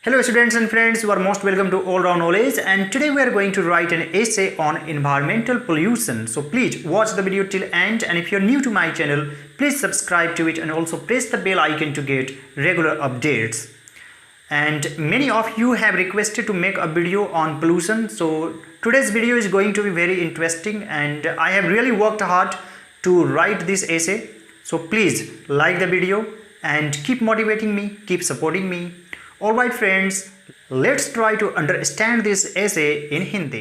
Hello students and friends, you are most welcome to All Round Knowledge, and today we are going to write an essay on environmental pollution. So please watch the video till end, and if you are new to my channel, please subscribe to it and also press the bell icon to get regular updates. And many of you have requested to make a video on pollution, so today's video is going to be very interesting and I have really worked hard to write this essay. So please like the video and keep motivating me, keep supporting me. Alright friends, let's try to understand this essay in Hindi.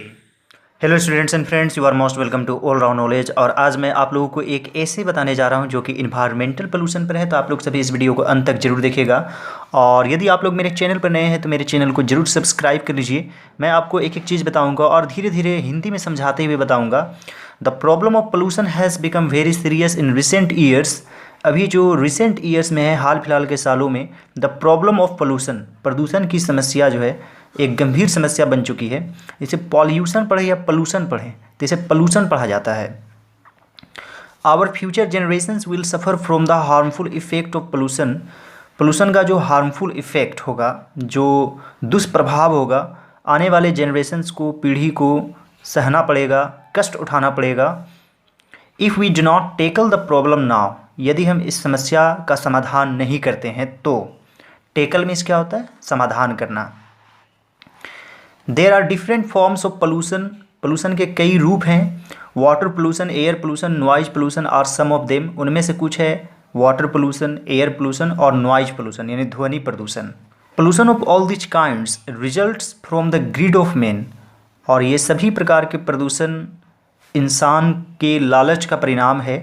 Hello students and friends, you are most welcome to all round knowledge. और आज मैं आप लोगों को एक ऐसे बताने जा रहा हूं जो कि इन्वायरमेंटल पोल्यूशन पर है। तो आप लोग सभी इस वीडियो को अंत तक जरूर देखिएगा, और यदि आप लोग मेरे चैनल पर नए हैं तो मेरे चैनल को जरूर सब्सक्राइब कर लीजिए। मैं आपको एक एक चीज़ बताऊंगा और धीरे धीरे हिंदी में समझाते हुए बताऊँगा। The problem of pollution has become very serious in recent years. अभी जो रिसेंट ईयर्स में है, हाल फिलहाल के सालों में, द प्रॉब्लम ऑफ पोल्यूशन, प्रदूषण की समस्या जो है एक गंभीर समस्या बन चुकी है। इसे पॉल्यूशन पढ़े या पोल्यूशन पढ़े तो इसे पोल्यूशन पढ़ा जाता है। Our future generations will suffer from the harmful effect of pollution. Pollution का जो हार्मफुल इफ़ेक्ट होगा, जो दुष्प्रभाव होगा, आने वाले जनरेशन्स को, पीढ़ी को सहना पड़ेगा, कष्ट उठाना पड़ेगा। If we do not tackle the problem now, यदि हम इस समस्या का समाधान नहीं करते हैं तो। टेकल मीन्स क्या होता है? समाधान करना। There are different forms of pollution. Pollution के कई रूप हैं। Water pollution, air pollution, noise pollution are some of them. उनमें से कुछ है वाटर पोल्यूशन, एयर पोल्यूशन और नॉइज पोल्यूशन यानी ध्वनि प्रदूषण। Pollution of all these kinds results from the greed of man. और ये सभी प्रकार के प्रदूषण इंसान के लालच का परिणाम है।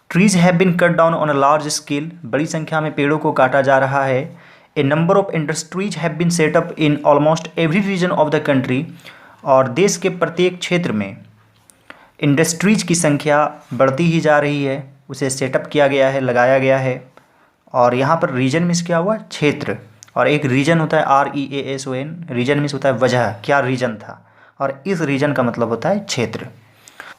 Trees have been cut down on a large scale. बड़ी संख्या में पेड़ों को काटा जा रहा है। A number of industries have been set up in almost every region of the country. और देश के प्रत्येक क्षेत्र में इंडस्ट्रीज की संख्या बढ़ती ही जा रही है। उसे सेटअप किया गया है, लगाया गया है। और यहाँ पर रीजन मीन्स क्या हुआ? क्षेत्र। और एक रीजन होता है REASON। रीजन मीन्स होता है वजह, क्या रीजन था, और इस रीजन का मतलब होता है क्षेत्र।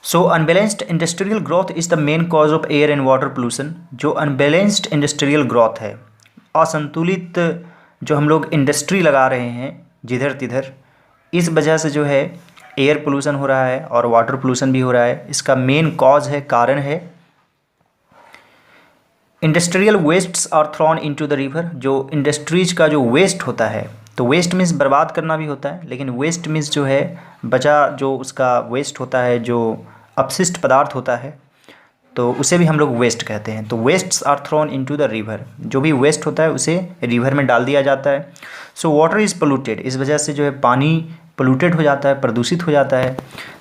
So unbalanced industrial growth is the main cause of air and water pollution. जो अनबैलेंस्ड इंडस्ट्रियल ग्रोथ है, असंतुलित जो हम लोग इंडस्ट्री लगा रहे हैं जिधर तिधर, इस वजह से जो है एयर पोल्यूशन हो रहा है और वाटर पोल्यूशन भी हो रहा है। इसका मेन कॉज है, कारण है। Industrial wastes are thrown into the river. जो इंडस्ट्रीज का जो वेस्ट होता है, तो वेस्ट मीन्स बर्बाद करना भी होता है, लेकिन वेस्ट मीन्स जो है बचा, जो उसका वेस्ट होता है, जो अपशिष्ट पदार्थ होता है, तो उसे भी हम लोग वेस्ट कहते हैं। तो wastes are thrown into the river. जो भी वेस्ट होता है उसे रिवर में डाल दिया जाता है। So water is polluted. इस वजह से जो है पानी पोल्यूटेड हो जाता है, प्रदूषित हो जाता है।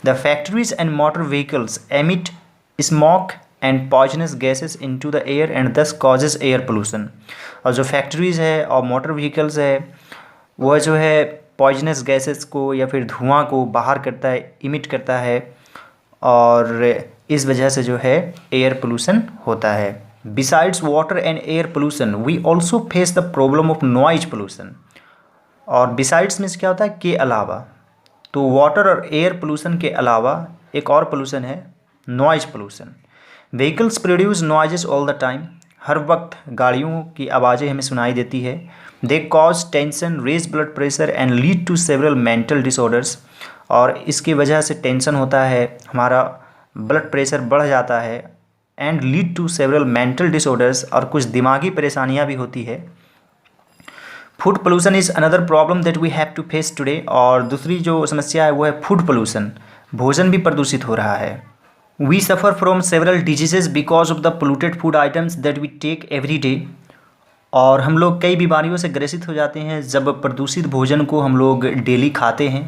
The factories and motor vehicles emit smoke and poisonous gases into the air and दस कॉजेज एयर पोल्यूशन। और जो फैक्ट्रीज़ है और मोटर व्हीकल्स है, वह जो है पॉइजनस गैसेस को या फिर धुआं को बाहर करता है, इमिट करता है, और इस वजह से जो है एयर पोल्यूशन होता है। Besides water and air pollution we also face the problem of noise pollution. और बिसाइड्स मीन्स क्या होता है? के अलावा। तो वाटर और एयर पोल्यूशन के अलावा एक और पोल्यूशन है, noise pollution. Vehicles produce noises all the time. हर वक्त गाड़ियों की आवाज़ें हमें सुनाई देती है। They cause tension, raise blood pressure and lead to several mental disorders. और इसकी वजह से टेंशन होता है, हमारा ब्लड प्रेशर बढ़ जाता है, and lead to several mental disorders, और कुछ दिमागी परेशानियां भी होती है। Food pollution is another problem that we have to face today. और दूसरी जो समस्या है वो है फूड पोल्यूशन। भोजन भी प्रदूषित हो रहा है। We suffer from several diseases because of the polluted food items that we take every day. और हम लोग कई बीमारियों से ग्रसित हो जाते हैं जब प्रदूषित भोजन को हम लोग डेली खाते हैं।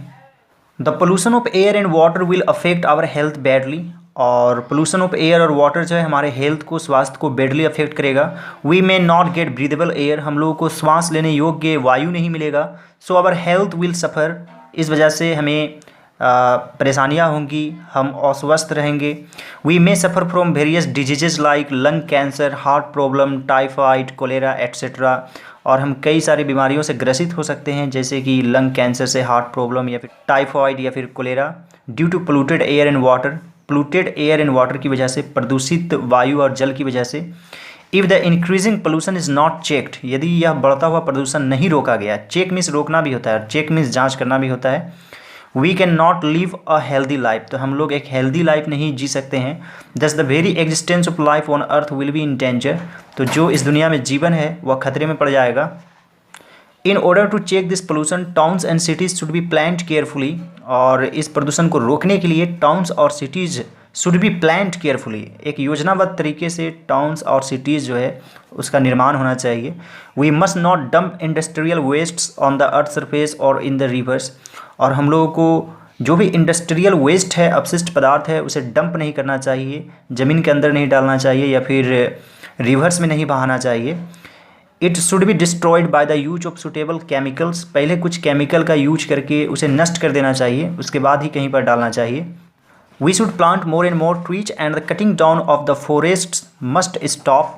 The pollution of air and water will affect our health badly. और पोल्यूशन ऑफ एयर और वाटर जो है हमारे हेल्थ को, स्वास्थ्य को बैडली अफेक्ट करेगा। We may not get breathable air. हम लोगों को श्वास लेने योग्य वायु नहीं मिलेगा। So our health will suffer. इस वजह से हमें परेशानियाँ होंगी, हम अस्वस्थ रहेंगे। We may suffer from various diseases like lung cancer, heart problem, typhoid, cholera etcetera. और हम कई सारी बीमारियों से ग्रसित हो सकते हैं, जैसे कि लंग कैंसर से, हार्ट प्रॉब्लम, या फिर टाइफाइड, या फिर cholera, due to polluted air and water. Polluted air and water की वजह से, प्रदूषित वायु और जल की वजह से। If the increasing pollution is not checked, यदि यह बढ़ता हुआ प्रदूषण नहीं रोका गया, चेक मीन्स रोकना भी होता है, चेक मीन्स जांच करना भी होता है। We can not live a healthy life, तो हम लोग एक हेल्दी लाइफ नहीं जी सकते हैं। दस the very existence of life on earth will be in danger, तो जो इस दुनिया में जीवन है वह खतरे में पड़ जाएगा। In order to check this pollution towns and cities should be planned carefully, और इस प्रदूषण को रोकने के लिए टाउन्स और cities should be planned carefully, एक योजनाबद्ध तरीके से टाउन्स और सिटीज़ जो है उसका निर्माण होना चाहिए। We must not dump industrial wastes on the earth surface और इन द रिवर्स, और हम लोगों को जो भी इंडस्ट्रियल वेस्ट है, अपशिष्ट पदार्थ है, उसे डंप नहीं करना चाहिए, ज़मीन के अंदर नहीं डालना चाहिए या फिर रिवर्स में नहीं बहाना चाहिए। It should be destroyed by the use of suitable chemicals, पहले कुछ केमिकल का यूज करके उसे नष्ट कर देना चाहिए, उसके बाद ही कहीं पर डालना चाहिए। We should plant more and more trees and the cutting down of the forests must stop,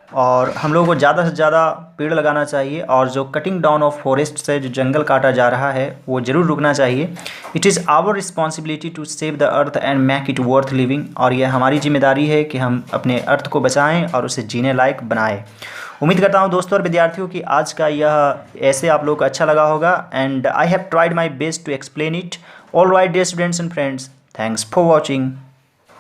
और हम लोगों को ज़्यादा से ज़्यादा पेड़ लगाना चाहिए, और जो कटिंग डाउन ऑफ फॉरेस्ट है, जो जंगल काटा जा रहा है, वो ज़रूर रुकना चाहिए। It is our responsibility to save the earth and make it worth living, और यह हमारी जिम्मेदारी है कि हम अपने अर्थ को बचाएं और उसे जीने लायक बनाएं। उम्मीद करता हूं दोस्तों और विद्यार्थियों कि आज का यह ऐसे आप लोगों को अच्छा लगा होगा, and I have tried my best to explain it. All right dear students and friends, thanks for watching.